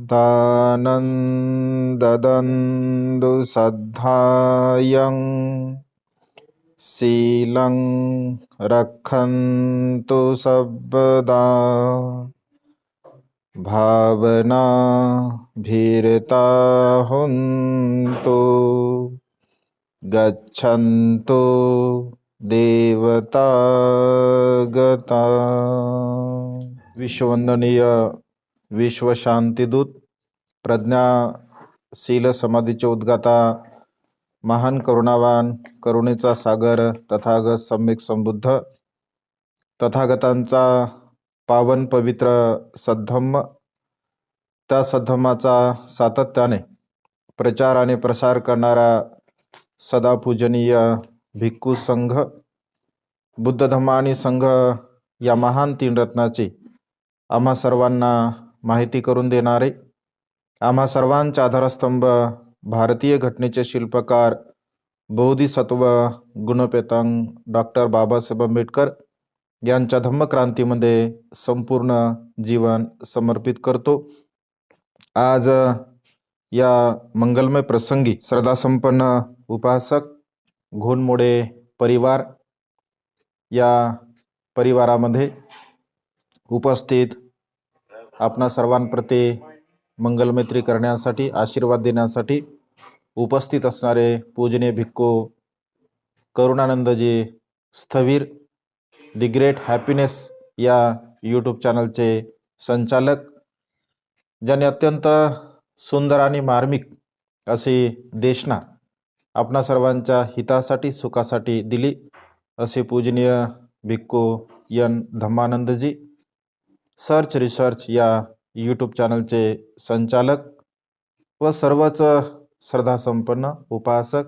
दानं ददन्तु सद्धायं शीलं रक्षन्तु सर्वदा भावना भीरता हुन्तु गच्छन्तु देवता गता। विश्ववंदनीय विश्व शांतिदूत प्रज्ञाशील समाधीचे उद्गाता महान करुणावान करुणेचा सागर तथागत सम्यक संबुद्ध तथागतांचा पावन पवित्र सद्धम्म, त्या सद्धम्माचा सातत्याने प्रचार आणि प्रसार करणारा सदा पूजनीय भिक्खू संघ, बुद्ध धम्म आणि संघ या महान तीन रत्नाची आम्हा सर्वांना माहिती करून देणारे, आम्हा सर्वांचा आधारस्तंभ भारतीय घटनेचे शिल्पकार बोधिसत्व गुणपेतांग डॉक्टर बाबासाहेब आंबेडकर यांच्या धम्मक्रांतीमध्ये संपूर्ण जीवन समर्पित करतो। आज या मंगलमय प्रसंगी श्रद्धासंपन्न उपासक घोणमोडे परिवार या परिवारामध्ये उपस्थित आपणा सर्वांप्रती मंगलमैत्री करण्यासाठी आशीर्वाद देण्यासाठी उपस्थित असणारे पूजनीय भिक्खू करुणानंदजी स्थवीर दी ग्रेट हॅपीनेस या यूट्यूब चॅनलचे संचालक, ज्यांनी अत्यंत सुंदर आणि मार्मिक अशी देशना आपणा सर्वांच्या हितासाठी सुखासाठी दिली, असे पूजनीय भिक्खू एन धम्मानंदजी सर्च रिसर्च या यूट्यूब चॅनलचे संचालक व सर्वच श्रद्धासंपन्न उपासक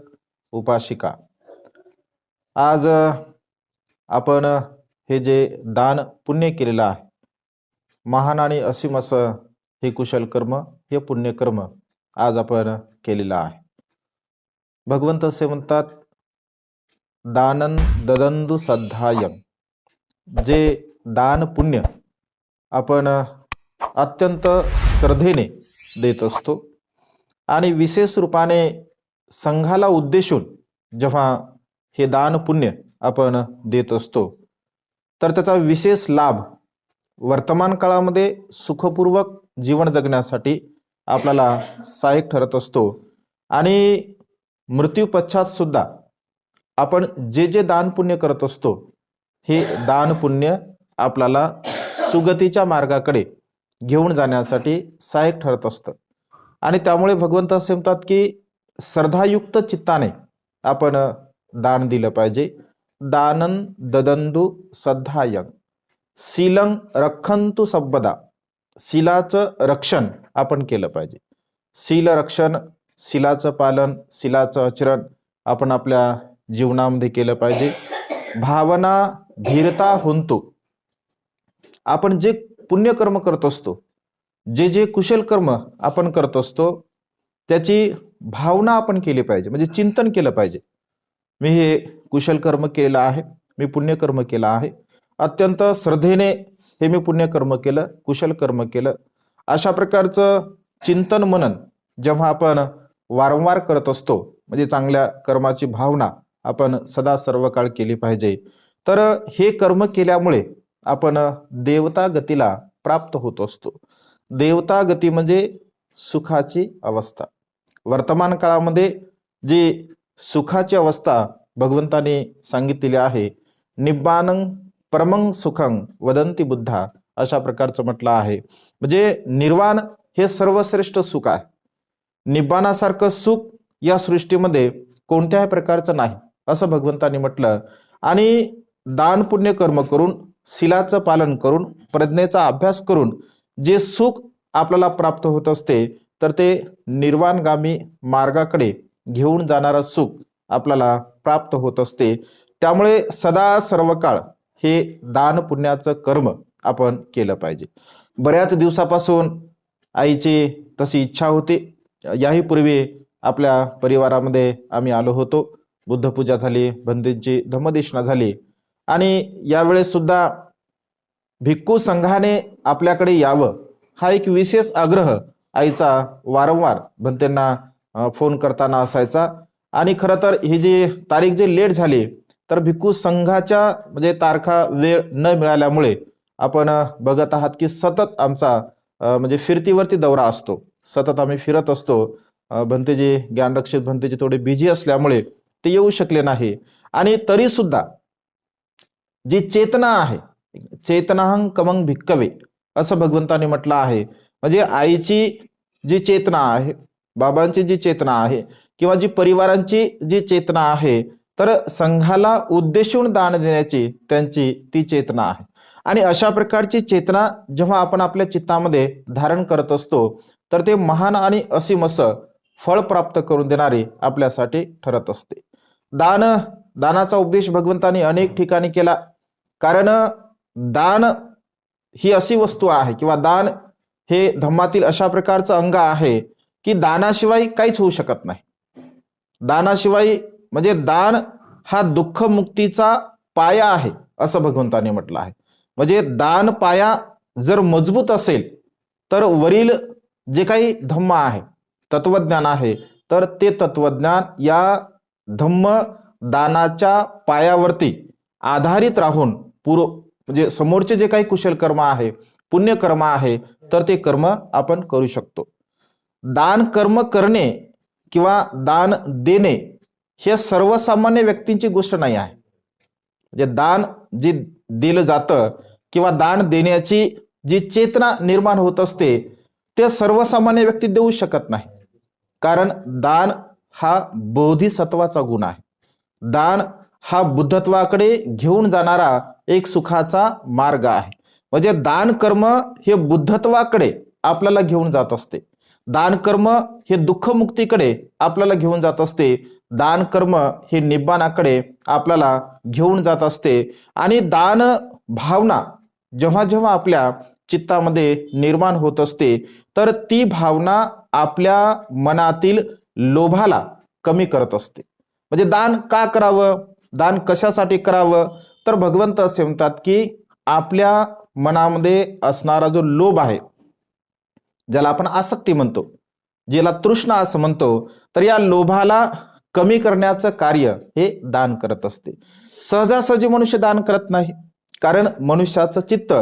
उपासिका। आज आपण हे जे दान पुण्य केलेलं आहे, महान आणि असीम असं हे कुशल कर्म, हे पुण्यकर्म आज आपण केलेलं आहे। भगवंत असे म्हणतात, दानं ददन्तु सद्धायं, जे दान पुण्य आपण अत्यंत श्रद्धेने देत असतो आणि विशेष रूपाने संघाला उद्देशून जेव्हा हे दान पुण्य आपण देत असतो तर त्याचा विशेष लाभ वर्तमान काळामध्ये सुखपूर्वक जीवन जगण्यासाठी आपल्याला सहाय्यक ठरत असतो आणि मृत्यू पश्चात सुद्धा आपण जे जे दान पुण्य करत असतो हे दान पुण्य आपल्याला सुगतीच्या मार्गाकडे घेऊन जाण्यासाठी सहाय्यक ठरत असतं आणि त्यामुळे भगवंत असे म्हणतात की श्रद्धायुक्त चित्ताने आपण दान दिलं पाहिजे। दानं ददन्तु सद्धायं शीलं रक्षन्तु सर्वदा, शीलाचं रक्षण आपण केलं पाहिजे। शील रक्षण, शीलाचं पालन, शीलाचं आचरण आपण आपल्या जीवनामध्ये केलं पाहिजे। भावना धीरता हुंतु, आपण जे पुण्यकर्म करत असतो, जे जे कुशल कर्म आपण करत असतो त्याची भावना आपण केली पाहिजे, म्हणजे चिंतन केलं पाहिजे। मी हे कुशल कर्म केलं आहे, मी पुण्यकर्म केलं आहे, अत्यंत श्रद्धेने हे मी पुण्यकर्म केलं, कुशल कर्म केलं, अशा प्रकारचं चिंतन मनन जेव्हा आपण वारंवार करत असतो, म्हणजे चांगल्या कर्माची भावना आपण सदा सर्व काळ केली पाहिजे। तर हे कर्म केल्यामुळे आपण देवता गतीला प्राप्त होत असतो। देवता गती म्हणजे सुखाची अवस्था। वर्तमान काळामध्ये जी सुखाची अवस्था भगवंताने सांगितलेली आहे, निब्बानं परमं सुखं वदंती बुद्धा, अशा प्रकारचं म्हटलं आहे। म्हणजे निर्वाण हे सर्वश्रेष्ठ सुख आहे। निब्बाणासारखं सुख या सृष्टीमध्ये कोणत्याही प्रकारचं नाही असं भगवंताने म्हटलं आणि दान पुण्य कर्म करून, शीलाचं पालन करून, प्रज्ञेचा अभ्यास करून जे सुख आपल्याला प्राप्त होत असते तर ते निर्वाणगामी मार्गाकडे घेऊन जाणारं सुख आपल्याला प्राप्त होत असते। त्यामुळे सदा सर्व काळ हे दान पुण्याचं कर्म आपण केलं पाहिजे। बऱ्याच दिवसापासून आईची तशी इच्छा होती, याही पूर्वी आपल्या परिवारामध्ये आम्ही आलो होतो, बुद्धपूजा झाली, बंधूंची धम्मदेशना झाली आणि यावेळेस सुद्धा भिक्खू संघाने आपल्याकडे यावं हा एक विशेष आग्रह आईचा वारंवार भंतेंना फोन करताना असायचा. आणि खरं तर ही जी तारीख जी लेट झाली तर भिक्खू संघाच्या म्हणजे तारखा वेळ न मिळाल्यामुळे आपण बघत आहात की सतत आमचा म्हणजे फिरतीवरती दौरा असतो, सतत आम्ही फिरत असतो. भंतेजी ज्ञानरक्षित भंतेजी थोडे बिझी असल्यामुळे ते येऊ शकले नाही. आणि तरी सुद्धा जी चेतना आहे, चेतनाहं कमंग भिक्कवे असं भगवंतांनी म्हटलं आहे. म्हणजे आईची जी चेतना आहे, बाबांची जी चेतना आहे किंवा जी परिवारांची जी चेतना आहे, तर संघाला उद्देशून दान देण्याची त्यांची ती चेतना आहे. आणि अशा प्रकारची चेतना जेव्हा आपण आपल्या चित्तामध्ये धारण करत असतो तर ते महान आणि असीम असं फळ प्राप्त करून देणारे आपल्यासाठी ठरत असते. दानाचा उपदेश भगवंतांनी अनेक ठिकाणी केला. कारण दान ही अशी वस्तू आहे किंवा दान हे धम्मातील अशा प्रकारचं अंग आहे की दानाशिवाय काहीच होऊ शकत नाही. दानाशिवाय म्हणजे दान हा दुःख मुक्तीचा पाया आहे असं भगवंतांनी म्हटलं आहे. म्हणजे दान पाया जर मजबूत असेल तर वरील जे काही धम्म आहे, तत्वज्ञान आहे, तर ते तत्वज्ञान या धम्म दानाच्या पायावरती आधारित राहून म्हणजे समोरचे जे काही कुशल कर्म आहे, पुण्यकर्म आहे, तर ते कर्म आपण करू शकतो. दान कर्म करणे किंवा दान देणे हे सर्वसामान्य व्यक्तींची गोष्ट नाही आहे. म्हणजे दान जे दिलं जातं किंवा दान देण्याची जी चेतना निर्माण होत असते ते सर्वसामान्य व्यक्ती देऊ शकत नाही. कारण दान हा बोधिसत्वाचा गुण आहे. दान हा बुद्धत्वाकडे घेऊन जाणारा एक सुखाचा मार्ग आहे. म्हणजे दान कर्म हे बुद्धत्वाकडे आपल्याला घेऊन जात असते. दान कर्म हे दुःखमुक्तीकडे आपल्याला घेऊन जात असते. दान कर्म हे निब्बाणाकडे आपल्याला घेऊन जात असते. आणि दान भावना जेव्हा जेव्हा आपल्या चित्तामध्ये निर्माण होत असते तर ती भावना आपल्या मनातील लोभाला कमी करत असते. म्हणजे दान का करावं, दान कशासाठी करावं, तर भगवंत असे म्हणतात की आपल्या मनामध्ये असणारा जो लोभ आहे, ज्याला आपण आसक्ती म्हणतो, ज्याला तृष्णा असं म्हणतो, तर या लोभाला कमी करण्याचं कार्य हे दान करत असते. सहजासहजी मनुष्य दान करत नाही. कारण मनुष्याचं चित्त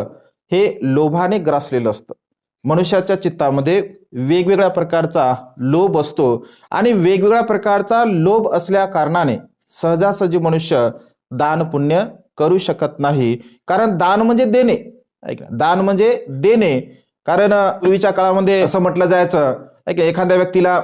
हे लोभाने ग्रासलेलं असतं. मनुष्याच्या चित्तामध्ये वेगवेगळ्या प्रकारचा लोभ असतो आणि वेगवेगळ्या प्रकारचा लोभ असल्या कारणाने सहजासहजी मनुष्य दान पुण्य करू शकत नाही. कारण दान म्हणजे देणे, दान म्हणजे देणे. कारण पूर्वीच्या काळामध्ये असं म्हटलं जायचं एखाद्या व्यक्तीला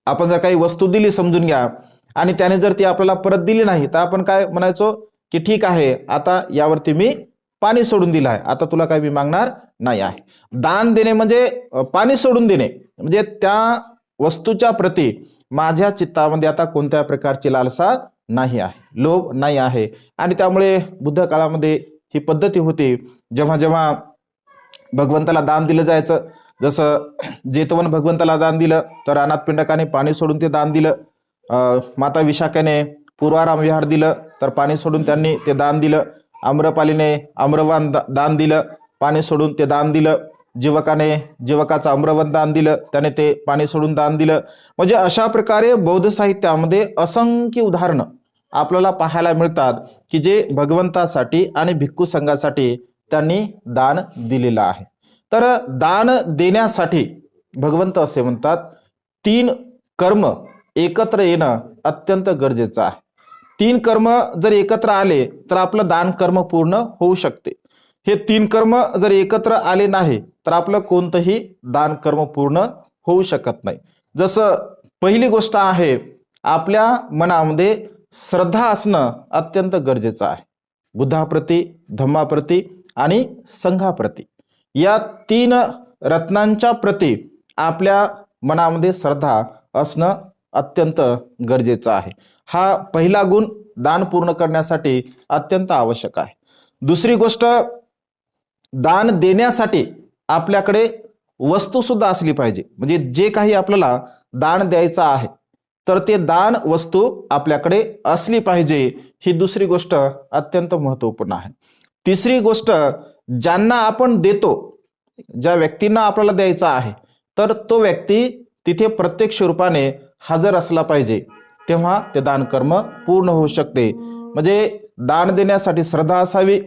आपण जर काही वस्तू दिली समजून घ्या आणि त्याने जर ती आपल्याला परत दिली नाही तर आपण काय म्हणायचो की ठीक आहे, आता यावरती मी पाणी सोडून दिलं आहे, आता तुला काही मी मागणार नाही आहे. दान देणे म्हणजे पाणी सोडून देणे, म्हणजे त्या वस्तूच्या प्रती माझ्या चित्तामध्ये आता कोणत्या प्रकारची लालसा नाही आहे, लोभ नाही आहे. आणि त्यामुळे बुद्ध काळामध्ये ही पद्धती होती. जेव्हा जेव्हा भगवंताला दान दिलं जायचं, जसं जेतवन भगवंताला दान दिलं तर अनाथ पिंडकाने पाणी सोडून ते दान दिलं. माता विशाखेने पूर्वाराम विहार दिलं तर पाणी सोडून त्यांनी ते दान दिलं. आम्रपालीने आम्रवान दान दिलं, पाणी सोडून ते दान दिलं. जीवकाचं आम्रवन दान दिलं, त्याने ते पाणी सोडून दान दिलं. म्हणजे अशा प्रकारे बौद्ध साहित्यामध्ये असंख्य उदाहरणं आपल्याला पाहायला मिळतात की जे भगवंतासाठी आणि भिक्खू संघासाठी त्यांनी दान दिलेलं आहे. तर दान देण्यासाठी भगवंत असे म्हणतात 3 कर्म एकत्र येणं अत्यंत गरजेचं आहे. 3 कर्म जर एकत्र आले तर आपलं दान कर्म पूर्ण होऊ शकते. हे 3 कर्म जर एकत्र आले नाही तर आपलं कोणतंही दान कर्म पूर्ण होऊ शकत नाही. जसं पहिली गोष्ट आहे, आपल्या मनामध्ये श्रद्धा असणं अत्यंत गरजेचं आहे. बुद्धाप्रती, धम्माप्रती आणि संघाप्रती, या 3 रत्नांच्या प्रती आपल्या मनामध्ये श्रद्धा असणं अत्यंत गरजेचं आहे. हा पहिला गुण दान पूर्ण करण्यासाठी अत्यंत आवश्यक आहे. दुसरी गोष्ट, दान देण्यासाठी आपल्याकडे वस्तू सुद्धा असली पाहिजे. म्हणजे जे काही आपल्याला दान द्यायचं आहे तर ते दान वस्तू आपल्याकडे असली पाहिजे. ही दुसरी गोष्ट अत्यंत महत्त्वपूर्ण आहे. तिसरी गोष्ट, ज्यांना आपण देतो, ज्या व्यक्तींना आपल्याला द्यायचं आहे तर तो व्यक्ती तिथे प्रत्यक्ष रूपाने हजर असला पाहिजे, तेव्हा ते दान कर्म पूर्ण होऊ शकते. म्हणजे दान देण्यासाठी श्रद्धा असावी,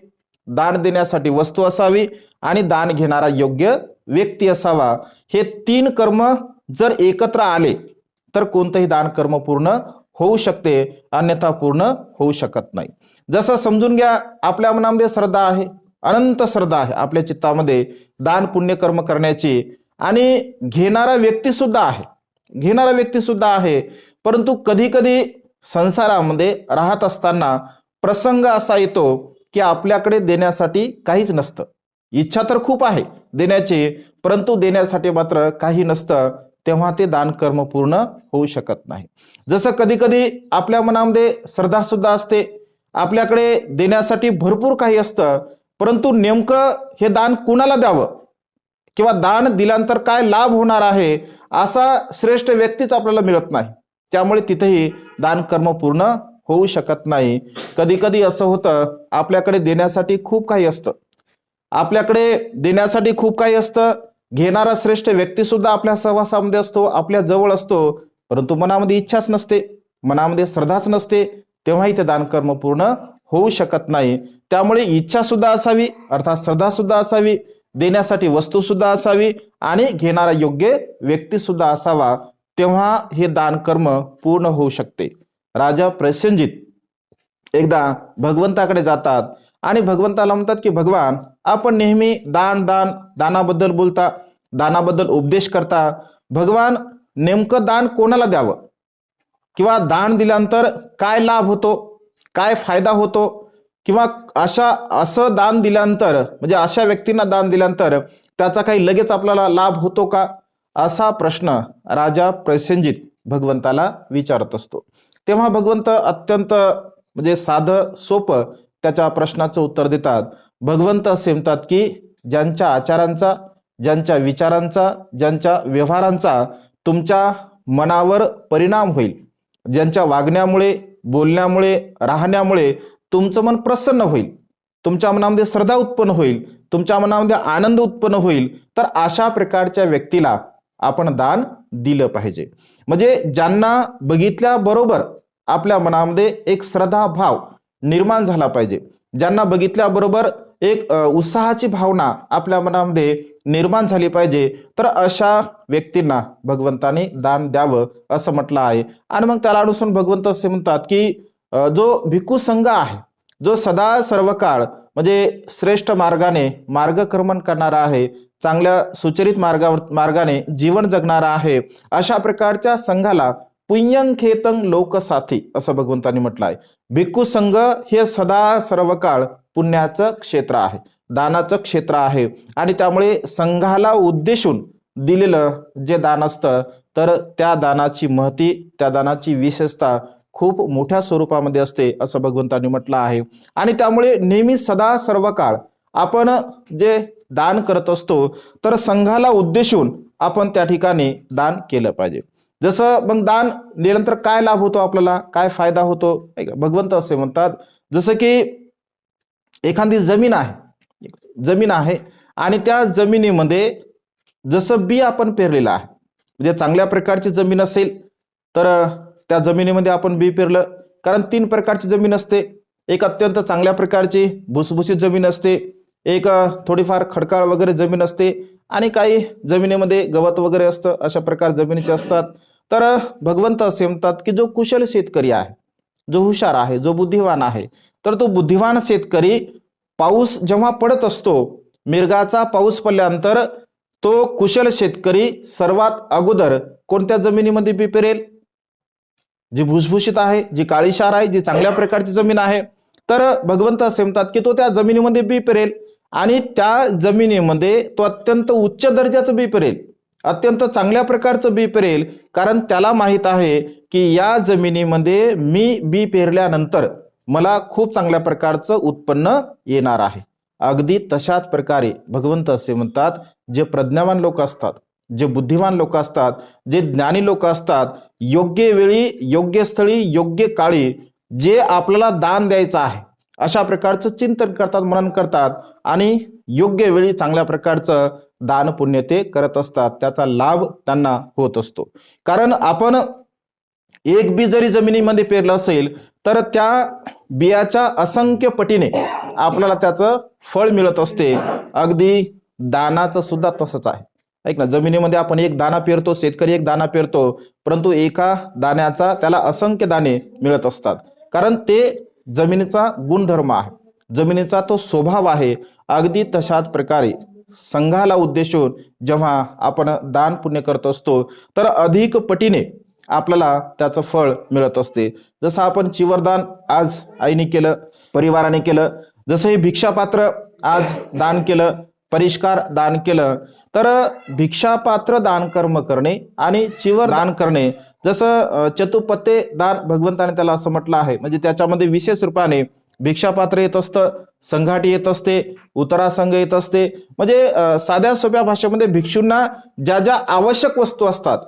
दान देण्यासाठी वस्तू असावी आणि दान घेणारा योग्य व्यक्ती असावा. हे 3 कर्म जर एकत्र आले तर कोणतंही दान कर्म पूर्ण होऊ शकते, अन्यथा पूर्ण होऊ शकत नाही. जसं समजून घ्या, आपल्या मनामध्ये श्रद्धा आहे, अनंत श्रद्धा आहे आपल्या चित्तामध्ये दान पुण्य कर्म करण्याची, आणि घेणारा व्यक्ती सुद्धा आहे. परंतु कधी कधी संसारामध्ये राहत असताना प्रसंग असा येतो की आपल्याकडे देण्यासाठी काहीच नसतं. इच्छा तर खूप आहे देण्याची, परंतु देण्यासाठी मात्र काही नसतं, तेव्हा ते दान कर्म पूर्ण होऊ शकत नाही. जसं कधी कधी आपल्या मनामध्ये श्रद्धा सुद्धा असते, आपल्याकडे देण्यासाठी भरपूर काही असतं, परंतु नेमकं हे दान कुणाला द्यावं किंवा दान दिल्यानंतर काय लाभ होणार आहे असा श्रेष्ठ व्यक्तीच आपल्याला मिळत नाही. त्यामुळे तिथेही दान कर्म पूर्ण होऊ शकत नाही. कधी कधी असं होतं, आपल्याकडे देण्यासाठी खूप काही असतं, घेणारा श्रेष्ठ व्यक्ती सुद्धा आपल्या सहवासामध्ये असतो, आपल्या जवळ असतो, परंतु मनामध्ये इच्छाच नसते, मनामध्ये श्रद्धाच नसते, तेव्हाही ते दान कर्म पूर्ण होऊ शकत नाही. त्यामुळे इच्छा सुद्धा असावी, अर्थात श्रद्धा सुद्धा असावी, देण्यासाठी वस्तू सुद्धा असावी आणि घेणारा योग्य व्यक्ती सुद्धा असावा, तेव्हा हे दान कर्म पूर्ण होऊ शकते. राजा प्रसेनजित एकदा भगवंताकडे जातात आणि भगवंताला म्हणतात की भगवान, आपण नेहमी दानाबद्दल बोलता, दानाबद्दल उपदेश करता. भगवान, नेमकं दान कोणाला द्यावं किंवा दान दिल्यानंतर काय लाभ होतो, काय फायदा होतो, किंवा असं दान दिल्यानंतर म्हणजे अशा व्यक्तींना दान दिल्यानंतर त्याचा काही लगेच आपल्याला लाभ होतो का, असा प्रश्न राजा प्रसेनजित भगवंताला विचारत असतो. तेव्हा भगवंत अत्यंत म्हणजे साधं सोपं त्याच्या प्रश्नाचं उत्तर देतात. भगवंत असे म्हणतात की ज्यांच्या आचारांचा, ज्यांच्या विचारांचा, ज्यांच्या व्यवहारांचा तुमच्या मनावर परिणाम होईल, ज्यांच्या वागण्यामुळे, बोलण्यामुळे, राहण्यामुळे तुमचं मन प्रसन्न होईल, तुमच्या मनामध्ये श्रद्धा उत्पन्न होईल, तुमच्या मनामध्ये आनंद उत्पन्न होईल, तर अशा प्रकारच्या व्यक्तीला आपण दान दिलं पाहिजे. म्हणजे ज्यांना बघितल्याबरोबर आपल्या मनामध्ये एक श्रद्धा भाव निर्माण झाला पाहिजे, ज्यांना बघितल्याबरोबर एक उत्साहाची भावना आपल्या मनामध्ये निर्माण झाली पाहिजे, तर अशा व्यक्तींना भगवंताने दान द्यावं असं म्हटलं आहे. आणि मग त्याला अनुसरून भगवंत असे म्हणतात की जो भिक्खू संघ आहे, जो सदा सर्व काळ म्हणजे श्रेष्ठ मार्गाने मार्गक्रमण करणारा आहे, चांगल्या सुचरित मार्गाने जीवन जगणारा आहे, अशा प्रकारच्या संघाला पुण्यंखेतं लोकसाथी असं भगवंतांनी म्हटलं आहे. भिक्खू संघ हे सदा सर्व काळ पुण्याचं क्षेत्र आहे, दानाचं क्षेत्र आहे, आणि त्यामुळे संघाला उद्देशून दिलेलं जे दान असतं तर त्या दानाची महती, त्या दानाची विशेषता खूप मोठ्या स्वरूपामध्ये असते असं भगवंतांनी म्हटलं आहे. आणि त्यामुळे नेहमी सदा सर्व काळ आपण जे दान करत असतो तर संघाला उद्देशून आपण त्या ठिकाणी दान केलं पाहिजे. जसं मग दान दिल्यानंतर काय लाभ होतो, आपल्याला काय फायदा होतो, भगवंत असे म्हणतात, जसं की एखादी जमीन आहे आणि त्या जमिनीमध्ये जसं बी आपण पेरलेलं आहे, म्हणजे चांगल्या प्रकारची जमीन असेल तर त्या जमिनीमध्ये आपण बी पेरलं. कारण 3 प्रकारची जमीन असते, एक अत्यंत चांगल्या प्रकारची भुसभुशीत जमीन असते, एक थोडीफार खडकाळ वगैरे जमीन असते, आणि काही जमिनीमध्ये गवत वगैरे असतं, अशा प्रकार जमिनीचे असतात. तर भगवंत असे म्हणतात की जो कुशल शेतकरी आहे, जो हुशार आहे, जो बुद्धिवान आहे, तर तो बुद्धिवान शेतकरी पाऊस जेव्हा पडत असतो, मिरगाचा पाऊस पडल्यानंतर तो कुशल शेतकरी सर्वात अगोदर कोणत्या जमिनीमध्ये बी पेरेल, जी भुसभुशीत आहे, जी काळीशार आहे, जी चांगल्या प्रकारची जमीन आहे. तर भगवंत असे म्हणतात की तो त्या जमिनीमध्ये बी पेरेल, आणि त्या जमिनीमध्ये तो अत्यंत उच्च दर्जाचं बी पेरेल, अत्यंत चांगल्या प्रकारचं बी पेरेल, कारण त्याला माहित आहे की या जमिनीमध्ये मी बी पेरल्यानंतर मला खूप चांगल्या प्रकारचं उत्पन्न येणार आहे. अगदी तशाच प्रकारे भगवंत असे म्हणतात, जे प्रज्ञावान लोक असतात, जे बुद्धिमान लोक असतात, जे ज्ञानी लोक असतात, योग्य वेळी, योग्य स्थळी, योग्य काळी जे आपल्याला दान द्यायचं आहे अशा प्रकारचं चिंतन करतात, मनन करतात, आणि योग्य वेळी चांगल्या प्रकारचं दान पुण्य ते करत असतात, त्याचा लाभ त्यांना होत असतो. कारण आपण एक बी जरी जमिनीमध्ये पेरलं असेल तर त्या बियाच्या असंख्य पटीने आपल्याला त्याचं फळ मिळत असते. अगदी दानाचं सुद्धा तसंच आहे. ऐक ना, जमिनीमध्ये आपण एक दाना पेरतो, शेतकरी एक दाना पेरतो, परंतु एका दाण्याचा त्याला असंख्य दाणे मिळत असतात. कारण ते जमिनीचा गुणधर्म आहे, जमिनीचा तो स्वभाव आहे. अगदी तशाच प्रकारे संघाला उद्देशून जेव्हा आपण दान पुण्य करत असतो तर अधिक पटीने आपल्याला त्याचं फळ मिळत असते. जसं आपण चिवरदान आज आईने केलं, परिवाराने केलं, जसं हे भिक्षापात्र आज दान केलं, परिष्कार दान केलं, तर भिक्षापात्र दान कर्म करणे आणि चिवर दान करणे, जसं चतुपत्ते दान भगवंताने त्याला असं म्हटलं आहे. म्हणजे त्याच्यामध्ये विशेष रूपाने भिक्षापात्र येत असतं, संघाटी येत असते, उतरासंघ येत असते. म्हणजे साध्या सोप्या भाषेमध्ये भिक्षूंना ज्या ज्या आवश्यक वस्तू असतात,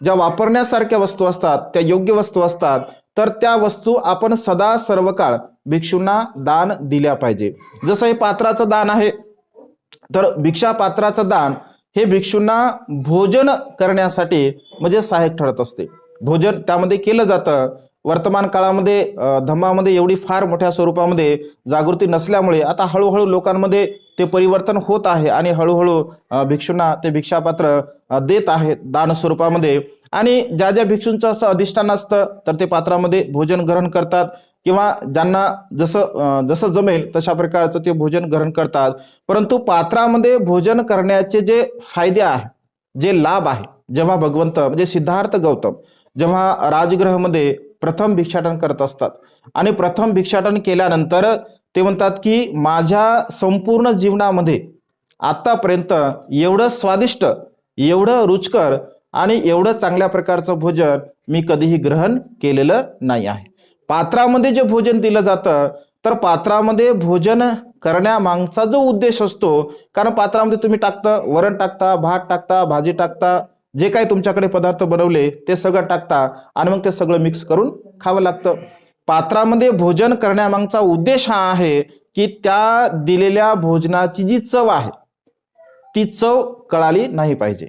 ज्या वापरण्यासारख्या वस्तू असतात, त्या योग्य वस्तू असतात, तर त्या वस्तू आपण सदा सर्व काळ भिक्षूंना दान दिल्या पाहिजे. जसं हे पात्राचं दान आहे, तर भिक्षा पात्राचं दान हे भिक्षूंना भोजन करण्यासाठी म्हणजे सहाय्यक ठरत असते. भोजन त्यामध्ये केलं जातं. वर्तमान काळामध्ये धम्मामध्ये एवढी फार मोठ्या स्वरूपामध्ये जागृती नसल्यामुळे आता हळूहळू लोकांमध्ये ते परिवर्तन होत आहे आणि हळूहळू भिक्षूंना ते भिक्षापात्र देत आहेत दान स्वरूपामध्ये. आणि ज्या ज्या भिक्षूंचं असं अधिष्ठान असतं तर ते पात्रामध्ये भोजन ग्रहण करतात, किंवा ज्यांना जसं जसं जमेल तशा प्रकारचं ते भोजन ग्रहण करतात. परंतु पात्रामध्ये भोजन करण्याचे जे फायदे आहे, जे लाभ आहे, जेव्हा भगवंत म्हणजे सिद्धार्थ गौतम जेव्हा राजगृहामध्ये प्रथम भिक्षाटन करत असतात आणि प्रथम भिक्षाटन केल्यानंतर ते म्हणतात की माझ्या संपूर्ण जीवनामध्ये आतापर्यंत एवढं स्वादिष्ट, एवढं रुचकर आणि एवढं चांगल्या प्रकारचं भोजन मी कधीही ग्रहण केलेलं नाही आहे. पात्रामध्ये जे भोजन दिलं जातं तर पात्रामध्ये भोजन करण्यामागचा जो उद्देश असतो, कारण पात्रामध्ये तुम्ही टाकता, वरण टाकता, भात टाकता, भाजी टाकता, जे काही तुमच्याकडे पदार्थ बनवले ते सगळं टाकता आणि मग ते सगळं मिक्स करून खावं लागतं. पात्रामध्ये भोजन करण्यामागचा उद्देश हा आहे की त्या दिलेल्या भोजनाची जी चव आहे ती चव कळाली नाही पाहिजे.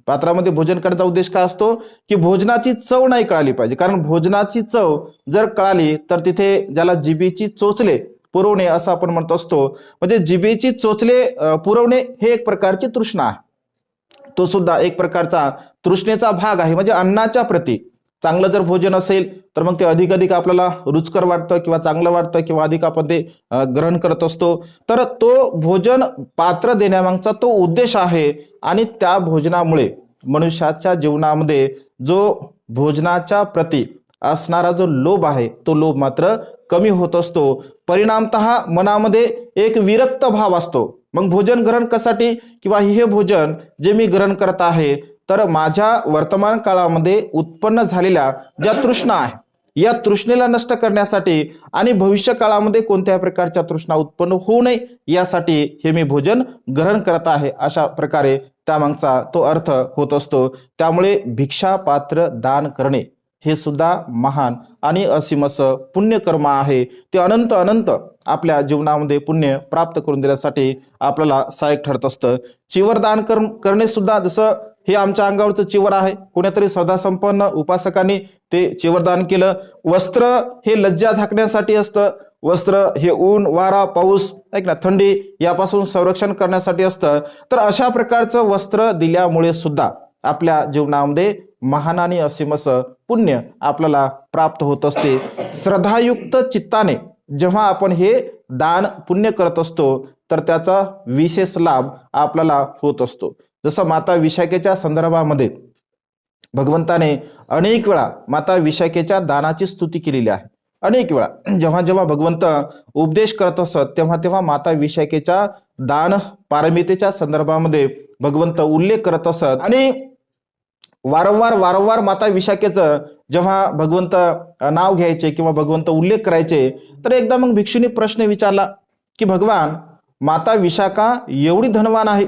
पात्रामध्ये भोजन करण्याचा उद्देश काय असतो की भोजनाची चव नाही कळाली पाहिजे. कारण भोजनाची चव जर कळाली तर तिथे ज्याला जिभेची चोचले पुरवणे असं आपण म्हणत असतो, म्हणजे जिभेची चोचले पुरवणे हे एक प्रकारची तृष्णा आहे. तो सुद्धा एक प्रकारचा तृष्णेचा भाग आहे. म्हणजे अन्नाच्या प्रती चांगलं जर भोजन असेल तर मग ते अधिक अधिक आपल्याला रुचकर वाटतं किंवा चांगलं वाटतं किंवा अधिक आपण ते ग्रहण करत असतो. तर तो भोजन पात्र देण्यामागचा तो उद्देश आहे आणि त्या भोजनामुळे मनुष्याच्या जीवनामध्ये जो भोजनाच्या प्रती असणारा जो लोभ आहे तो लोभ मात्र कमी होत असतो. परिणामतः मनामध्ये एक विरक्त भाव असतो. मग भोजन ग्रहण कशासाठी, किंवा हे भोजन जे मी ग्रहण करत आहे तर माझ्या वर्तमान काळामध्ये उत्पन्न झालेल्या ज्या तृष्णा आहे या तृष्णेला नष्ट करण्यासाठी आणि भविष्य काळामध्ये कोणत्याही प्रकारच्या तृष्णा उत्पन्न होऊ नये यासाठी हे मी भोजन ग्रहण करत आहे, अशा प्रकारे त्यामागचा तो अर्थ होत असतो. त्यामुळे भिक्षा पात्र दान करणे हे सुद्धा महान आणि असीम असं पुण्यकर्म आहे. ते अनंत अनंत आपल्या जीवनामध्ये पुण्य प्राप्त करून देण्यासाठी आपल्याला सहाय्यक ठरत असतं. चिवर दान करणे सुद्धा, जसं हे आमच्या अंगावरचं चिवर आहे, कोणीतरी श्रद्धासंपन्न उपासकांनी ते चिवरदान केलं. वस्त्र हे लज्जा झाकण्यासाठी असतं. वस्त्र हे ऊन, वारा, पाऊस, ऐक ना, थंडी यापासून संरक्षण करण्यासाठी असतं. तर अशा प्रकारचं वस्त्र दिल्यामुळे सुद्धा आपल्या जीवनामध्ये महान आणि असीम असं पुण्य आपल्याला प्राप्त होत असते. श्रद्धायुक्त चित्ताने जेव्हा आपण हे दान पुण्य करत असतो तर त्याचा विशेष लाभ आपल्याला होत असतो. जसं माता विशाखेच्या संदर्भामध्ये भगवंताने अनेक वेळा माता विशाखेच्या दानाची स्तुती केलेली आहे. अनेक वेळा जेव्हा जेव्हा भगवंत उपदेश करत असत तेव्हा तेव्हा माता विशाखेच्या दान पारमितेच्या संदर्भामध्ये भगवंत उल्लेख करत असत. आणि वारंवार माता विशाखेचं जेव्हा भगवंत नाव घ्यायचे किंवा भगवंत उल्लेख करायचे तर एकदा मग भिक्षुनी प्रश्न विचारला की भगवान, माता विशाखा एवढी धनवान आहे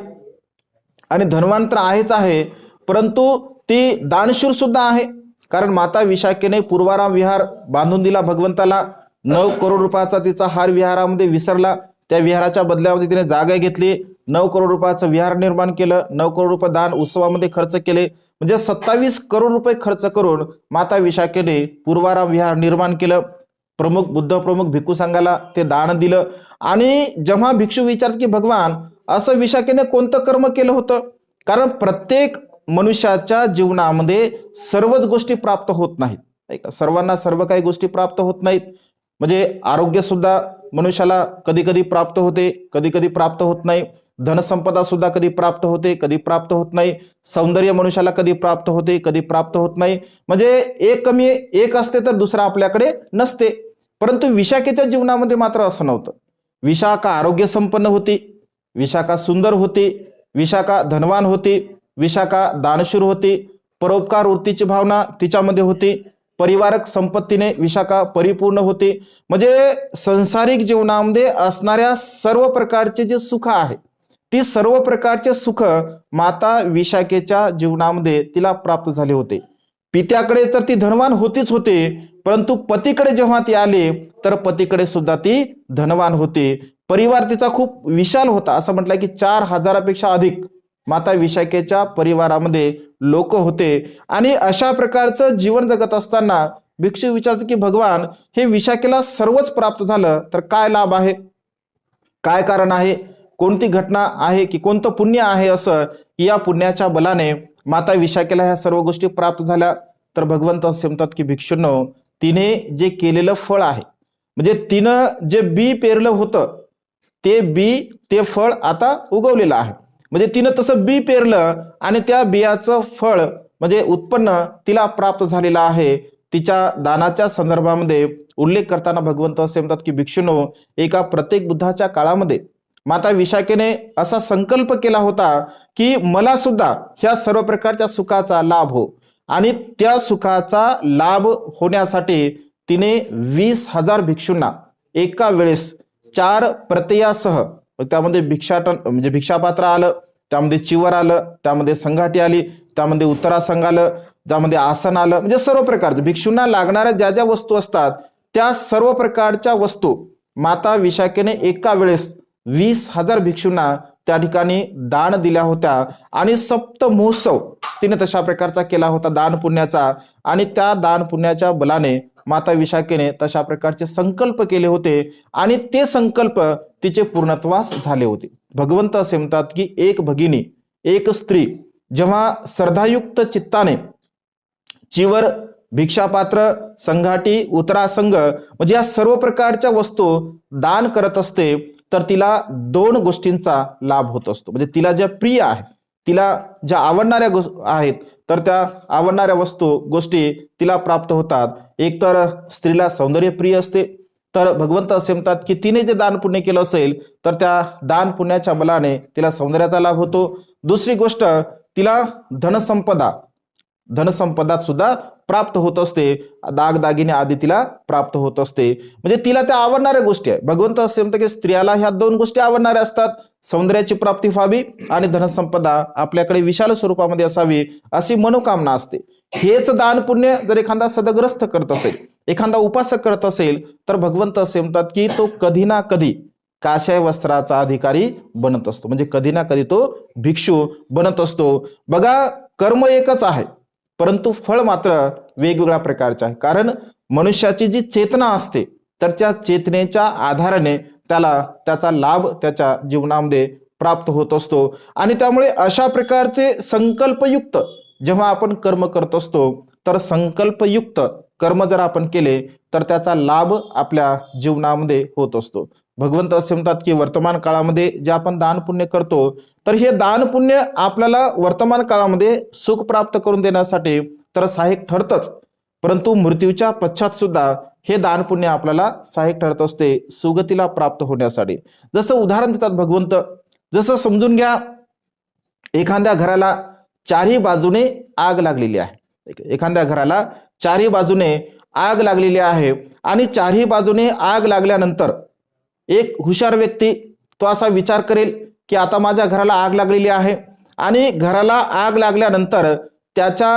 आणि धनवान तर आहेच आहे, परंतु ती दानशूर सुद्धा आहे. कारण माता विशाखेने पूर्वाराम विहार बांधून दिला भगवंताला. 9 करोड रुपयाचा तिचा हार विहारामध्ये विसरला. त्या विहाराच्या बदल्यामध्ये तिने जागा घेतली. 9 करोड रुपयाचं विहार निर्माण केलं, 9 करोड रुपये दान उत्सवामध्ये खर्च केले, म्हणजे 27 करोड रुपये खर्च करून माता विशाखेने पूर्वाराम विहार निर्माण केलं. बुद्ध प्रमुख भिक्खू संघाला ते दान दिलं. आणि जेव्हा भिक्षू विचारतात की भगवान असं विशाखेने कोणतं कर्म केलं होतं, कारण प्रत्येक मनुष्याच्या जीवनामध्ये सर्वच गोष्टी प्राप्त होत नाहीत, सर्वांना सर्व काही गोष्टी प्राप्त होत नाहीत. म्हणजे आरोग्य सुद्धा मनुष्याला कधी कधी प्राप्त होते, कधी कधी प्राप्त होत नाही. धनसंपदा सुद्धा कधी प्राप्त होते, कधी प्राप्त होत नाही. सौंदर्य मनुष्याला कधी प्राप्त होते, कधी प्राप्त होत नाही. म्हणजे एक कमी एक असते तर दुसरा आपल्याकडे नसते. परंतु विशाखेच्या जीवनामध्ये मात्र असं नव्हतं. विशाखा आरोग्य संपन्न होती, विशाखा सुंदर होती, विशाखा धनवान होती, विशाखा दानशूर होती, परोपकार वृत्तीची भावना तिच्यामध्ये होती, परिवारक संपत्तीने विशाखा परिपूर्ण होती. म्हणजे संसारिक जीवनामध्ये असणाऱ्या सर्व प्रकारचे जे सुख आहे, ती सर्व प्रकारचे सुख माता विशाखेच्या जीवनामध्ये तिला प्राप्त झाले होते. पित्याकडे तर ती धनवान होतीच होती, परंतु पतीकडे जेव्हा ती आली तर पतीकडे सुद्धा ती धनवान होती. परिवार तिचा खूप विशाल होता, असं म्हटलं की 4000पेक्षा अधिक माता विशाखेच्या परिवारामध्ये लोक होते. आणि अशा प्रकारचं जीवन जगत असताना भिक्षू विचारतात की भगवान हे विशाखेला सर्वच प्राप्त झालं तर काय लाभ आहे, काय कारण आहे, कोणती घटना आहे की कोणतं पुण्य आहे असं की या पुण्याच्या बलाने माता विशाखेला ह्या सर्व गोष्टी प्राप्त झाल्या. तर भगवंत असे म्हणतात की भिक्षूंनो, तिने जे केलेलं फळ आहे, म्हणजे तिनं जे बी पेरलं होतं ते बी ते फळ आता उगवलेलं आहे. म्हणजे तिनं तसं बी पेरलं आणि त्या बियाचं फळ म्हणजे उत्पन्न तिला प्राप्त झालेलं आहे. तिच्या दानाच्या संदर्भामध्ये उल्लेख करताना भगवंत असे म्हणतात की भिक्षूंनो, एका प्रत्येक बुद्धाच्या काळामध्ये माता विशाखेने असा संकल्प केला होता की मला सुद्धा ह्या सर्व प्रकारच्या सुखाचा लाभ हो. आणि त्या सुखाचा लाभ होण्यासाठी तिने 20,000 भिक्षूंना एका वेळेस 4 प्रत्ययासह, त्यामध्ये भिक्षाटन म्हणजे भिक्षापात्र आलं, त्यामध्ये चिवर आलं, त्यामध्ये संघाटी आली, त्यामध्ये उत्तरासंघ आलं, त्यामध्ये आसन आलं, म्हणजे सर्व प्रकारचे भिक्षूंना लागणाऱ्या ज्या ज्या वस्तू असतात त्या सर्व प्रकारच्या वस्तू माता विशाखेने एका वेळेस 20,000 भिक्षूंना त्या ठिकाणी दान दिल्या होत्या. आणि सप्त महोत्सव तिने तशा प्रकारचा केला होता दान पुण्याचा. आणि त्या दान पुण्याच्या बलाने माता विशाखेने तशा प्रकारचे संकल्प केले होते आणि ते संकल्प तिचे पूर्णत्वास झाले होते. भगवंत असे म्हणतात की एक भगिनी, एक स्त्री जेव्हा श्रद्धायुक्त चित्ताने चिवर, भिक्षापात्र, संघाटी, उत्तरासंघ म्हणजे या सर्व प्रकारच्या वस्तू दान करत असते तर तिला 2 गोष्टींचा लाभ होत असतो. म्हणजे तिला ज्या प्रिय आहेत, तिला ज्या आवडणाऱ्या आहेत तर त्या आवडणाऱ्या गोष्टी तिला प्राप्त होतात. एक तर स्त्रीला सौंदर्य प्रिय असते, तर भगवंत असे म्हणतात की तिने जे दान पुण्य केलं असेल तर त्या दान पुण्याच्या बलाने तिला सौंदर्याचा लाभ होतो. दुसरी गोष्ट, तिला धनसंपदा सुद्धा प्राप्त होत असते, दागदागिने आदी तिला प्राप्त होत असते. म्हणजे तिला त्या आवडणाऱ्या गोष्टी आहे. भगवंत असे म्हणतात की स्त्रियाला ह्या 2 गोष्टी आवडणाऱ्या असतात, सौंदर्याची प्राप्ती व्हावी आणि धनसंपदा आपल्याकडे विशाल स्वरूपामध्ये असावी अशी मनोकामना असते. हेच दान पुण्य जर एखादा सदग्रस्त करत असेल, एखादा उपासक करत असेल तर भगवंत असे म्हणतात की तो कधी ना कधी काशाय वस्त्राचा अधिकारी बनत असतो. म्हणजे कधी ना कधी तो भिक्षू बनत असतो. बघा, कर्म एकच आहे परंतु फळ मात्र वेगवेगळ्या प्रकारचे आहे. कारण मनुष्याची जी चेतना असते तर त्या चेतनेच्या आधाराने त्याला त्याचा लाभ त्याच्या जीवनामध्ये प्राप्त होत असतो. आणि त्यामुळे अशा प्रकारचे संकल्पयुक्त जेव्हा आपण कर्म करत असतो तर संकल्पयुक्त कर्म जर आपण केले तर त्याचा लाभ आपल्या जीवनामध्ये होत असतो. भगवंत असे म्हणतात की वर्तमान काळामध्ये जे आपण दान पुण्य करतो तर हे दान पुण्य आपल्याला वर्तमान काळामध्ये सुख प्राप्त करून देण्यासाठी तर सहाय्यक ठरतच, परंतु मृत्यूच्या पश्चात सुद्धा हे दान पुण्य आपल्याला सहाय्यक ठरत असते सुगतीला प्राप्त होण्यासाठी. जसं उदाहरण देतात भगवंत, जसं समजून घ्या एखाद्या घराला चारही बाजूने आग लागलेली आहे. एखाद्या घराला चारही बाजूने आग लागलेली आहे आणि चारही बाजूने आग लागल्यानंतर एक हुशार व्यक्ती तो असा विचार करेल की आता माझ्या घराला आग लागलेली आहे आणि घराला आग लागल्यानंतर त्याच्या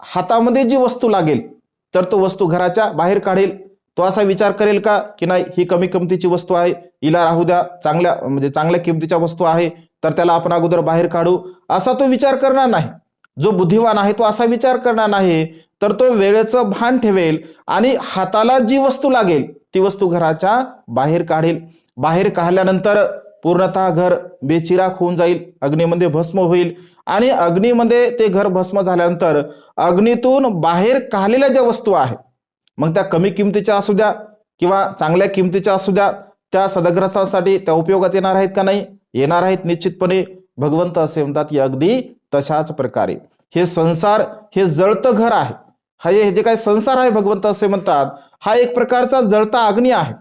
हातामध्ये जी वस्तू लागेल तर तो वस्तू घराच्या बाहेर काढेल. तो असा विचार करेल का की नाही ही कमी किमतीची वस्तू आहे, हिला राहू द्या, चांगल्या किमतीच्या वस्तू आहे तर त्याला आपण अगोदर बाहेर काढू, असा तो विचार करणार नाही. जो बुद्धिवान आहे तो असा विचार करणार नाही, तर तो वेळेचं भान ठेवेल आणि हाताला जी वस्तू लागेल ती वस्तू घराच्या बाहेर काढेल. बाहेर काढल्यानंतर पूर्णतः घर बेचिराख होऊन जाईल, अग्नीमध्ये भस्म होईल आणि अग्नीमध्ये ते घर भस्म झाल्यानंतर अग्नीतून बाहेर काढलेल्या ज्या वस्तू आहेत, मग त्या कमी किमतीच्या असू द्या किंवा चांगल्या किमतीच्या असू द्या, त्या सदग्रथासाठी त्या उपयोगात येणार आहेत का नाही? येणार आहेत निश्चितपणे. भगवंत असे म्हणतात की अगदी तशाच प्रकारे हे संसार हे जळतं घर आहे. हे जे काही संसार आहे भगवंत असे म्हणतात हा एक प्रकारचा जळता अग्नी आहे.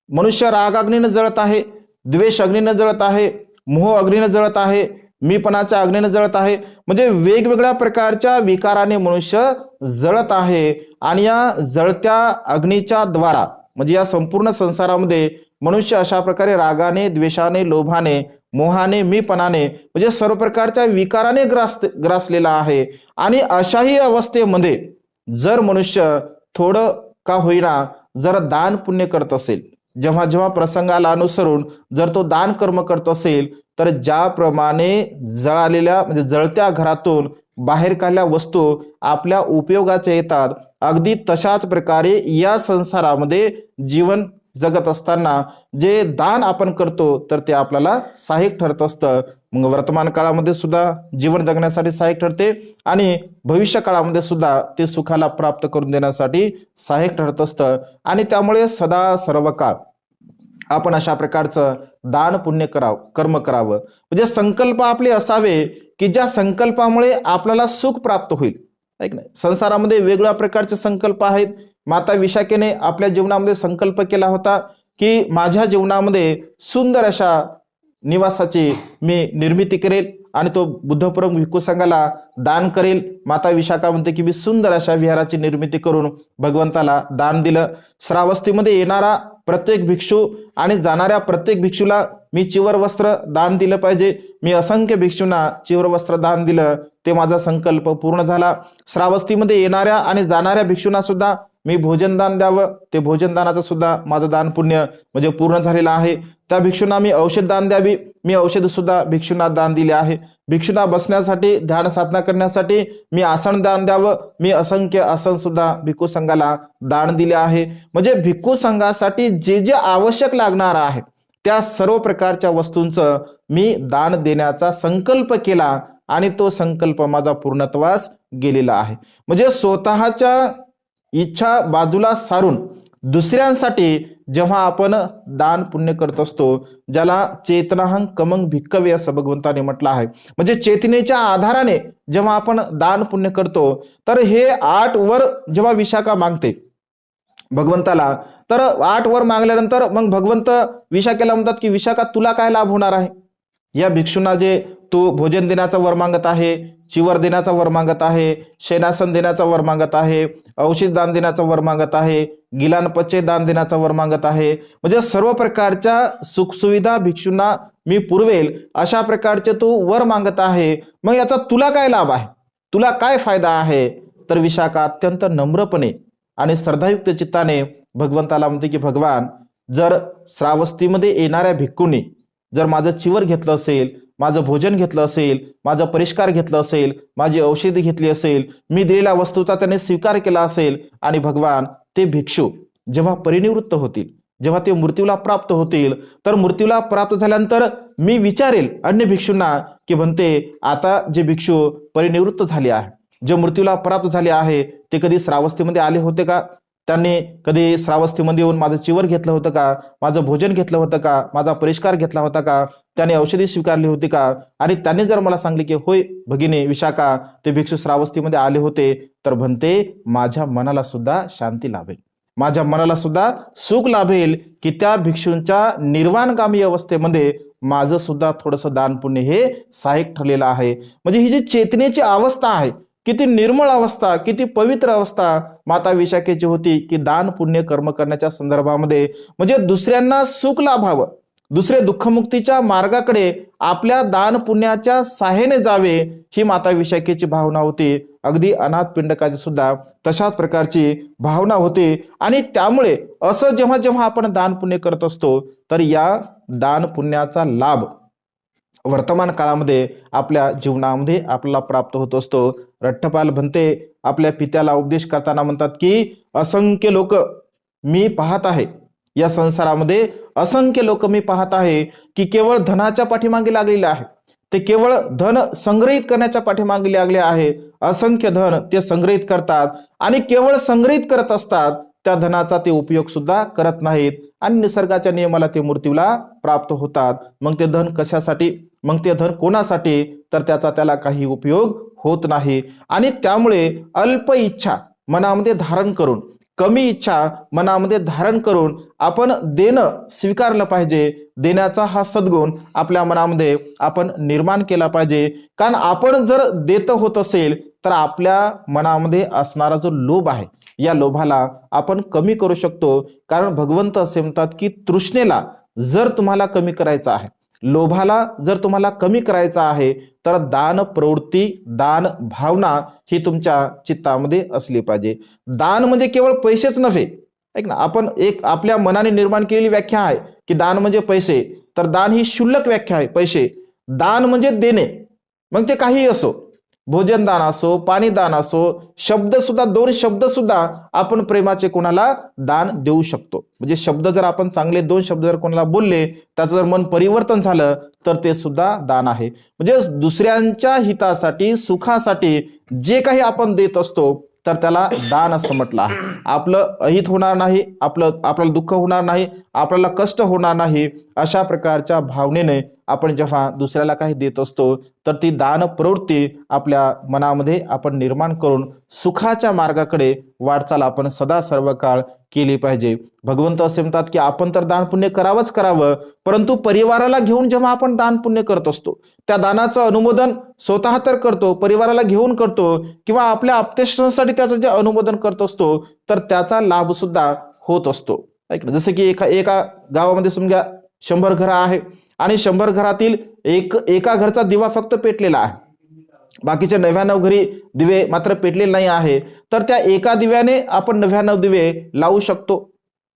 मनुष्य राग अग्नीने जळत आहे, द्वेष अग्नीने जळत आहे, मोह अग्नीने जळत आहे, मीपणाच्या अग्नीने जळत आहे. म्हणजे वेगवेगळ्या प्रकारच्या विकाराने मनुष्य जळत आहे आणि या जळत्या अग्नीच्या द्वारा म्हणजे या संपूर्ण संसारामध्ये मनुष्य अशा प्रकारे रागाने, द्वेषाने, लोभाने, मोहाने, मीपणाने म्हणजे सर्व प्रकारच्या विकाराने ग्रासलेला आहे. आणि अशाही अवस्थेमध्ये जर मनुष्य थोडं का होईना जर दान पुण्य करत असेल, जेव्हा जेव्हा प्रसंगाला अनुसरून जर तो दान कर्म करत असेल, तर ज्याप्रमाणे जळालेल्या म्हणजे जळत्या घरातून बाहेर काढल्या वस्तू आपल्या उपयोगाच्या येतात, अगदी तशाच प्रकारे या संसारामध्ये जीवन जगत असताना जे दान आपण करतो तर ते आपल्याला सहाय्यक ठरत असतं. मग वर्तमान काळामध्ये सुद्धा जीवन जगण्यासाठी सहाय्यक ठरते आणि भविष्य काळामध्ये सुद्धा ते सुखाला प्राप्त करून देण्यासाठी सहाय्यक ठरत असतं. आणि त्यामुळे सदा सर्व काळ आपण अशा प्रकारचं दान पुण्य करावं, कर्म करावं. म्हणजे संकल्प आपले असावे की ज्या संकल्पामुळे आपल्याला सुख प्राप्त होईल. ऐक नाही, संसारामध्ये वेगवेगळ्या प्रकारचे संकल्प आहेत. माता विशाखेने आपल्या जीवनामध्ये संकल्प केला होता की माझ्या जीवनामध्ये सुंदर अशा निवासाची मी निर्मिती करेल आणि तो बुद्धपूर्व भिक्खू संघाला दान करेल. माता विशाखा म्हणते की मी सुंदर अशा विहाराची निर्मिती करून भगवंताला दान दिलं. श्रावस्तीमध्ये येणारा प्रत्येक भिक्षू आणि जाणाऱ्या प्रत्येक भिक्षूला मी चिवर वस्त्र दान दिलं पाहिजे. मी असंख्य भिक्षूंना चिवर वस्त्र दान दिलं, ते माझा संकल्प पूर्ण झाला. श्रावस्तीमध्ये येणाऱ्या आणि जाणाऱ्या भिक्षूंना सुद्धा मी भोजन दान द्यावं, ते भोजन दानाचं सुद्धा माझं दान पुण्य म्हणजे पूर्ण झालेलं आहे. त्या भिक्षूंना मी औषध दान द्यावी, मी औषध सुद्धा भिक्षूंना दान दिले आहे. भिक्षूंना बसण्यासाठी ध्यान साधना करण्यासाठी मी आसन दान द्यावं, मी असंख्य आसन सुद्धा भिक्खू संघाला दान दिले आहे. म्हणजे भिक्खू संघासाठी जे जे आवश्यक लागणार आहे त्या सर्व प्रकारच्या वस्तूंचं मी दान देण्याचा संकल्प केला आणि तो संकल्प माझा पूर्णत्वास गेलेला आहे. म्हणजे स्वतःच्या इच्छा बाजूला सारून दुसऱ्यांसाठी जेव्हा आपण दान पुण्य करत असतो, ज्याला चेतनाहं कमंग भिक्कवे असं भगवंताने म्हटलं आहे. म्हणजे चेतनेच्या आधाराने जेव्हा आपण दान पुण्य करतो, तर हे 8 वर जेव्हा विशाखा मागते भगवंताला, तर 8 वर मागल्यानंतर मग भगवंत विशाखेला म्हणतात की विशाखा तुला काय लाभ होणार आहे? या भिक्षूंना जे तू भोजन देण्याचा वर मागत आहे, चिवर देण्याचा वर मागत आहे, शेनासन देण्याचा वर मागत आहे, औषध दान देण्याचा वर मागत आहे, गिलान पच्चे दान देण्याचा वर मागत आहे. म्हणजे सर्व प्रकारच्या सुखसुविधा भिक्षूंना मी पुरवेल अशा प्रकारचे तू वर मागत आहे. मग याचा तुला काय लाभ आहे, तुला काय फायदा आहे? तर विशाखा अत्यंत नम्रपणे आणि श्रद्धायुक्त चित्ताने भगवंताला म्हणते की भगवान, जर श्रावस्तीमध्ये येणाऱ्या भिक्खूंनी जर माझं चिवर घेतलं असेल, माझं भोजन घेतलं असेल, माझा परिष्कार घेतलं असेल, माझी औषधी घेतली असेल, मी दिलेल्या वस्तूचा त्याने स्वीकार केला असेल आणि भगवान ते भिक्षू जेव्हा परिनिवृत्त होतील, जेव्हा ते मृत्यूला प्राप्त होतील, तर मृत्यूला प्राप्त झाल्यानंतर मी विचारेल अन्य भिक्षूंना की म्हणते आता जे भिक्षू परिनिवृत्त झाले आहे, जे मृत्यूला प्राप्त झाले आहे, ते कधी श्रावस्तीमध्ये आले होते का? त्यांनी कधी श्रावस्तीमध्ये येऊन माझं चिवर घेतलं होतं का? माझं भोजन घेतलं होतं का? माझा परिष्कार घेतला होता का? त्याने औषधी स्वीकारली होती का? आणि त्यांनी जर मला सांगले की होय भगिनी विशाखा, ते भिक्षू श्रावस्तीमध्ये आले होते, तर म्हणते माझ्या मनाला सुद्धा शांती लाभेल, माझ्या मनाला सुद्धा सुख लाभेल की त्या भिक्षूंच्या निर्वाणगामी अवस्थेमध्ये माझं सुद्धा थोडंसं दान पुण्य हे सहाय्यक ठरलेलं आहे. म्हणजे ही जी चेतनेची अवस्था आहे, किती निर्मळ अवस्था, किती पवित्र अवस्था माता विशाखेची होती की दान पुण्य कर्म करण्याच्या संदर्भामध्ये म्हणजे दुसऱ्यांना सुख लाभावं, दुसरे दुःखमुक्तीच्या मार्गाकडे आपल्या दान पुण्याच्या सहाय्याने जावे, ही माता विशाखेची भावना होती. अगदी अनाथ पिंडकाची सुद्धा तशाच प्रकारची भावना होती. आणि त्यामुळे असं जेव्हा जेव्हा आपण दान पुण्य करत असतो, तर या दान पुण्याचा लाभ वर्तमान काळामध्ये आपल्या जीवनामध्ये आपल्याला प्राप्त होत असतो. रठ्ठपाल म्हणते, आपल्या पित्याला उपदेश करताना म्हणतात की असंख्य लोक मी पाहत आहे, या संसारामध्ये असंख्य लोक मी पाहत आहे की केवळ धनाच्या पाठीमागे लागलेले आहे. ते केवळ धन संग्रहित करण्याच्या पाठीमागे लागले आहे. असंख्य धन ते संग्रहित करतात आणि केवळ संग्रहित करत असतात, त्या धनाचा ते उपयोग सुद्धा करत नाहीत आणि निसर्गाच्या नियमाला ते मृत्यूला प्राप्त होतात. मग ते धन कशासाठी, मग ते धन कोणासाठी, तर त्याला काही उपयोग होत नाही. आणि त्यामुळे अल्प इच्छा मनामध्ये धारण करून, कमी इच्छा मनामध्ये धारण करून आपण देणं स्वीकारलं पाहिजे. देण्याचा हा सद्गुण आपल्या मनामध्ये आपण निर्माण केला पाहिजे. कारण आपण जर देत होत असेल तर आपल्या मनामध्ये असणारा जो लोभ आहे, या लोभाला आपण कमी करू शकतो. कारण भगवंत असे म्हणतात की तृष्णेला जर तुम्हाला कमी करायचं आहे, लोभाला जर तुम्हाला कमी करायचा आहे, तर दान प्रवृत्ती, दान भावना ही तुमच्या चित्तामध्ये असली पाहिजे. दान म्हणजे केवळ पैसेच नव्हे. ऐक ना, आपण एक आपल्या मनाने निर्माण केलेली व्याख्या आहे की दान म्हणजे पैसे, तर दान ही क्षुल्लक व्याख्या आहे. पैसे, दान म्हणजे देणे, मग ते काही असो, भोजन दान असो, पाणी दान असो, शब्द सुद्धा, 2 शब्द सुद्धा आपण प्रेमाचे कोणाला दान देऊ शकतो. म्हणजे शब्द जर आपण चांगले 2 शब्द जर कोणाला बोलले, त्याचं जर मन परिवर्तन झालं तर ते सुद्धा दान आहे. म्हणजे दुसऱ्यांच्या हितासाठी, सुखासाठी जे काही आपण देत असतो तर त्याला दान असं म्हटलं आहे. आपलं अहित होणार नाही, आपल्याला दुःख होणार नाही, आपल्याला कष्ट होणार नाही, अशा प्रकारच्या भावनेने आपण जेव्हा दुसऱ्याला काही देत असतो तर ती दान प्रवृत्ती आपल्या मनामध्ये आपण निर्माण करून सुखाच्या मार्गाकडे वाटचाल आपण सदा सर्व काळ केली पाहिजे. भगवंत असे म्हणतात की आपण तर दान पुण्य करावंच करावं, परंतु परिवाराला घेऊन जेव्हा आपण दान पुण्य करत असतो, त्या दानाचं अनुमोदन स्वतः तर करतो, परिवाराला घेऊन करतो, किंवा आपल्या आप्तेष्टांसाठी त्याचं जे अनुमोदन करत असतो, तर त्याचा लाभ सुद्धा होत असतो. जसं की एका गावामध्ये समजा 100 घरं आहे आणि 100 घरातील एका घरचा दिवा फक्त पेटलेला आहे, बाकीच्या 99 घरी दिवे मात्र पेटलेले नाही आहे, तर त्या एका दिव्याने आपण 99 दिवे लावू शकतो.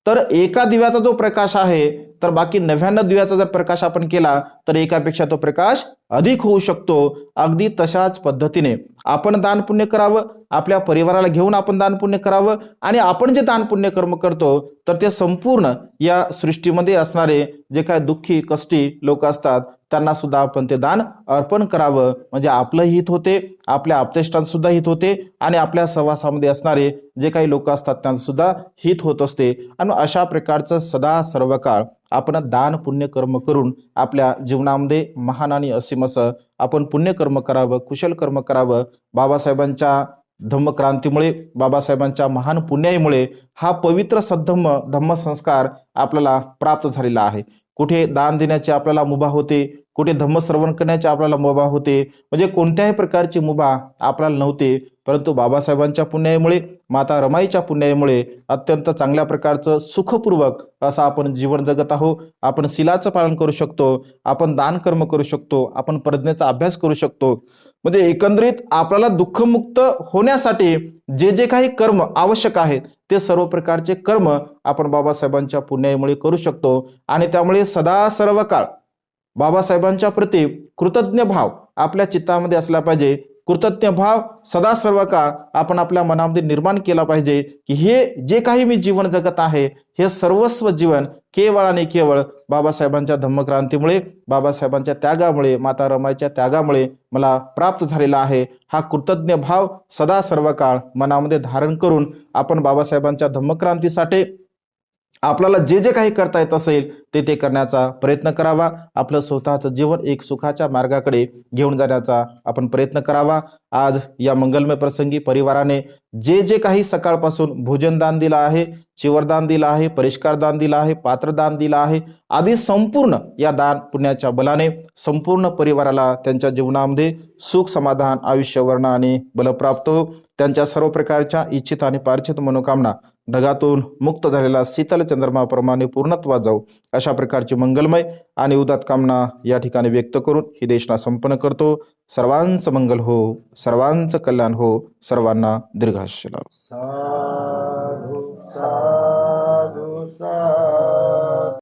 तर एका दिव्याचा जो प्रकाश आहे, तर बाकी 99 दिव्याचा जर प्रकाश आपण केला तर एकापेक्षा तो प्रकाश अधिक होऊ शकतो. अगदी तशाच पद्धतीने आपण दान पुण्य करावं, आपल्या परिवाराला घेऊन आपण दान पुण्य करावं, आणि आपण जे दान पुण्य कर्म करतो तर ते संपूर्ण या सृष्टीमध्ये असणारे जे काय दुःखी कष्टी लोक असतात त्यांना सुद्धा आपण ते दान अर्पण करावं. म्हणजे आपलं हित होते, आपल्या आप्तेष्टांचं सुद्धा हित होते, आणि आपल्या सहवासामध्ये असणारे जे काही लोक असतात त्यांचं सुद्धा हित होत असते. आणि अशा प्रकारचं सदा सर्व काळ आपण दान पुण्य कर्म करून आपल्या जीवनामध्ये महान आणि असीम असं आपण पुण्यकर्म करावं, कुशल कर्म करावं. बाबासाहेबांच्या धम्मक्रांतीमुळे, बाबासाहेबांच्या महान पुण्याईमुळे हा पवित्र धम्म संस्कार आपल्याला प्राप्त झालेला आहे. कुठे दान देण्याची आपल्याला मुभा होते, कुठे धम्मश्रवण करण्याची आपल्याला मुभा होते, म्हणजे कोणत्याही प्रकारची मुभा आपल्याला नव्हते. परंतु बाबासाहेबांच्या पुण्याईमुळे, माता रमाईच्या पुण्याईमुळे अत्यंत चांगल्या प्रकारचं सुखपूर्वक असं आपण जीवन जगत आहोत. आपण शीलाचं पालन करू शकतो, आपण दान कर्म करू शकतो, आपण प्रज्ञेचा अभ्यास करू शकतो. म्हणजे एकंदरीत आपल्याला दुःखमुक्त होण्यासाठी जे जे काही कर्म आवश्यक आहेत ते सर्व प्रकारचे कर्म आपण बाबासाहेबांच्या पुण्याईमुळे करू शकतो. आणि त्यामुळे सदा सर्व काळ बाबासाहेबांच्या प्रती कृतज्ञ भाव आपल्या चित्तामध्ये असला पाहिजे. कृतज्ञ भाव सदा सर्व काळ आपण आपल्या मनामध्ये निर्माण केला पाहिजे की हे जे काही मी जीवन जगत आहे, हे सर्वस्व जीवन केवळ आणि केवळ बाबासाहेबांच्या धम्मक्रांतीमुळे, बाबासाहेबांच्या त्यागामुळे, माता रमाईच्या त्यागामुळे मला प्राप्त झालेला आहे. हा कृतज्ञ भाव सदा सर्व काळ मनामध्ये धारण करून आपण बाबासाहेबांच्या धम्मक्रांतीसाठी आपल्याला जे जे काही करता येत असेल ते करण्याचा प्रयत्न करावा. आपलं स्वतःचं जीवन एक सुखाच्या मार्गाकडे घेऊन जाण्याचा आपण प्रयत्न करावा. आज या मंगलमय प्रसंगी परिवाराने जे जे काही सकाळपासून भोजन दान दिलं आहे, चिवरदान दिलं आहे, परिष्कार दान दिलं आहे, पात्रदान दिलं आहे, आधी संपूर्ण या दान पुण्याच्या बलाने संपूर्ण परिवाराला त्यांच्या जीवनामध्ये सुख, समाधान, आयुष्य, वर्ण आणि बल प्राप्त हो. त्यांच्या सर्व प्रकारच्या इच्छित आणि पार्थित मनोकामना ढगातून मुक्त झालेला शीतल चंद्रमाप्रमाणे पूर्णत्वास जाऊ, अशा प्रकारची मंगलमय आणि उदात्त कामना या ठिकाणी व्यक्त करून ही देशना संपन्न करतो. सर्वांचं मंगल हो, सर्वांचं कल्याण हो, सर्वांना दीर्घायुष्य लाभो. साधु साधु साधु.